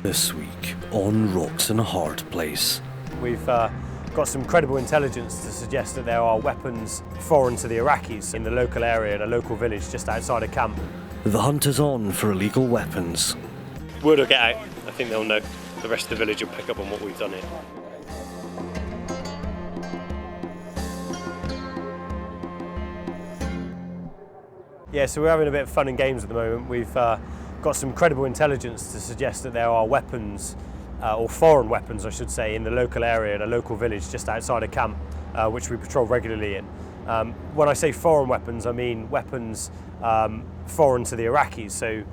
This week on Rocks in a Hard Place. We've got some credible intelligence to suggest that there are weapons foreign to the Iraqis in the local area, in a local village just outside a camp. The hunt is on for illegal weapons. Word will get out. I think they'll know. The rest of the village will pick up on what we've done here. Yeah, so we're having a bit of fun and games at the moment. We've got some credible intelligence to suggest that there are weapons, or foreign weapons I should say, in the local area, in a local village just outside a camp, which we patrol regularly in. When I say foreign weapons, I mean weapons foreign to the Iraqis, so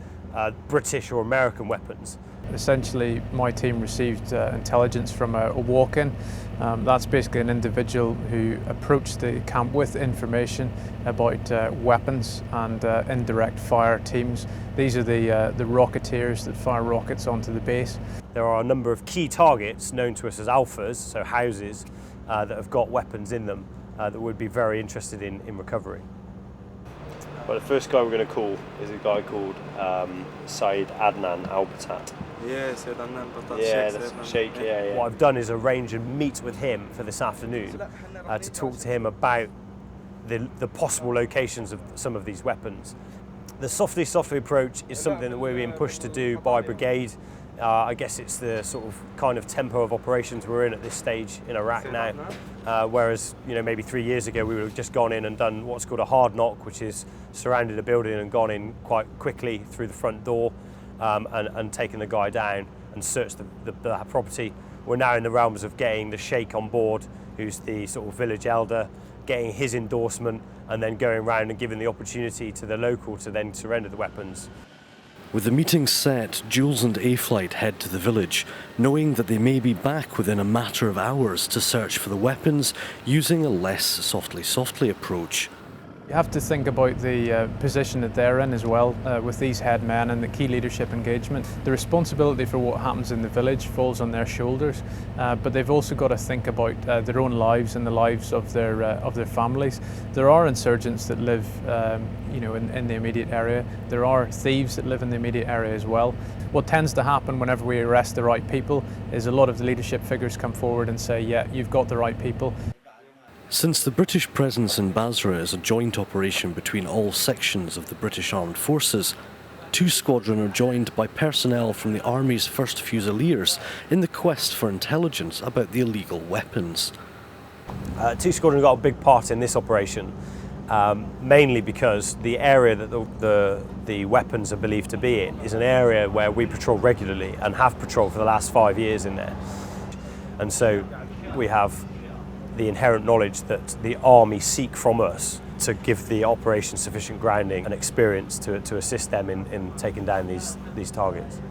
British or American weapons. Essentially, my team received intelligence from a walk-in. That's basically an individual who approached the camp with information about weapons and indirect fire teams. These are the rocketeers that fire rockets onto the base. There are a number of key targets known to us as alphas, so houses, that have got weapons in them that would be very interested in recovery. Well, the first guy we're going to call is a guy called Saeed Adnan Al-Batat. Yeah, Saeed Adnan Al-Batat. Yeah, that's sheikh, yeah. What I've done is arrange a meet with him for this afternoon to talk to him about the possible locations of some of these weapons. The softly approach is something that we're being pushed to do by brigade. I guess it's the sort of kind of tempo of operations we're in at this stage in Iraq now. Whereas, maybe 3 years ago we would have just gone in and done what's called a hard knock, which is surrounded a building and gone in quite quickly through the front door and taken the guy down and searched the property. We're now in the realms of getting the sheikh on board, who's the sort of village elder, getting his endorsement and then going around and giving the opportunity to the local to then surrender the weapons. With the meeting set, Jules and A-Flight head to the village, knowing that they may be back within a matter of hours to search for the weapons using a less softly approach. You have to think about the position that they're in as well, with these head men and the key leadership engagement. The responsibility for what happens in the village falls on their shoulders, but they've also got to think about their own lives and the lives of their families. There are insurgents that live, in the immediate area. There are thieves that live in the immediate area as well. What tends to happen whenever we arrest the right people is a lot of the leadership figures come forward and say, yeah, you've got the right people. Since the British presence in Basra is a joint operation between all sections of the British Armed Forces, 2 Squadron are joined by personnel from the Army's 1st Fusiliers in the quest for intelligence about the illegal weapons. 2 Squadron got a big part in this operation, mainly because the area that the weapons are believed to be in is an area where we patrol regularly and have patrolled for the last 5 years in there. And so we have the inherent knowledge that the Army seek from us to give the operation sufficient grounding and experience to assist them in taking down these targets.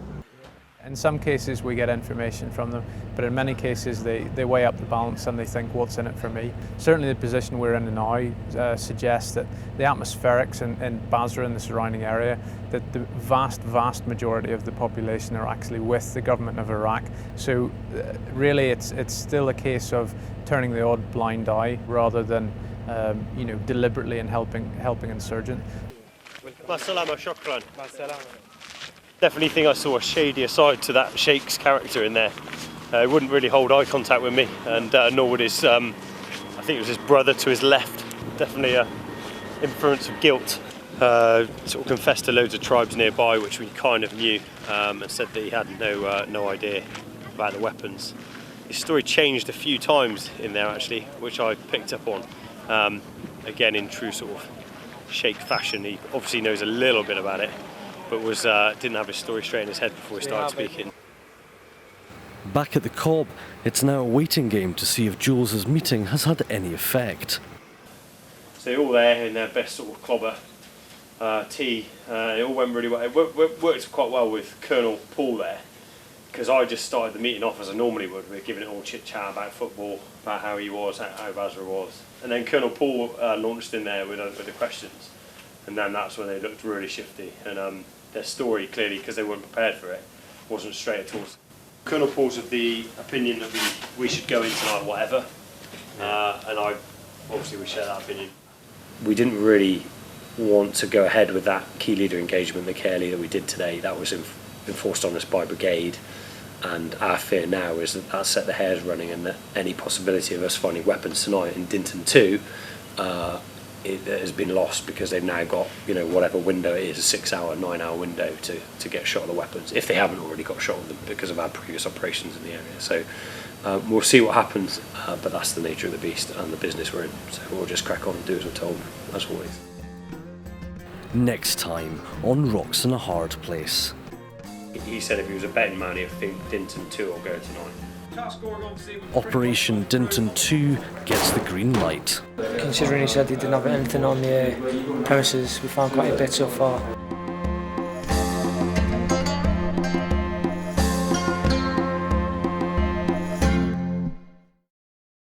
In some cases we get information from them, but in many cases they weigh up the balance and they think, what's in it for me? Certainly the position we're in now suggests that the atmospherics in Basra and the surrounding area, that the vast majority of the population are actually with the government of Iraq. So really it's still a case of turning the odd blind eye rather than deliberately and helping insurgent. Definitely think I saw a shadier side to that sheikh's character in there. He wouldn't really hold eye contact with me, and nor would his, I think it was his brother to his left. Definitely a inference of guilt. Sort of confessed to loads of tribes nearby, which we kind of knew, and said that he had no idea about the weapons. His story changed a few times in there actually, which I picked up on. Again, in true sort of sheikh fashion, he obviously knows a little bit about it, but didn't have his story straight in his head before he started speaking. Back at the Cobb, it's now a waiting game to see if Jules's meeting has had any effect. So they're all there in their best sort of clobber tee. It all went really well. It worked quite well with Colonel Paul there, because I just started the meeting off as I normally would. We're giving it all chit-chat about football, about how he was, how Basra was. And then Colonel Paul launched in there with the questions. And then that's when they looked really shifty. And their story, clearly, because they weren't prepared for it, wasn't straight at all. Colonel Paul's of the opinion that we should go in tonight, whatever. And obviously we share that opinion. We didn't really want to go ahead with that key leader engagement, the care leader we did today. That was enforced on us by brigade. And our fear now is that that's set the hairs running, and that any possibility of us finding weapons tonight in Dinton 2 it has been lost, because they've now got, you know, whatever window it is, a 6-hour, 9-hour window to get shot of the weapons, if they haven't already got shot of them because of our previous operations in the area. So we'll see what happens, but that's the nature of the beast and the business we're in. So we'll just crack on and do as we're told, as always. Next time on Rocks in a Hard Place. He said if he was a betting man, he'd think Dinton 2 will go tonight. Operation Dinton 2 gets the green light. Considering he said he didn't have anything on the premises, we found quite a bit so far.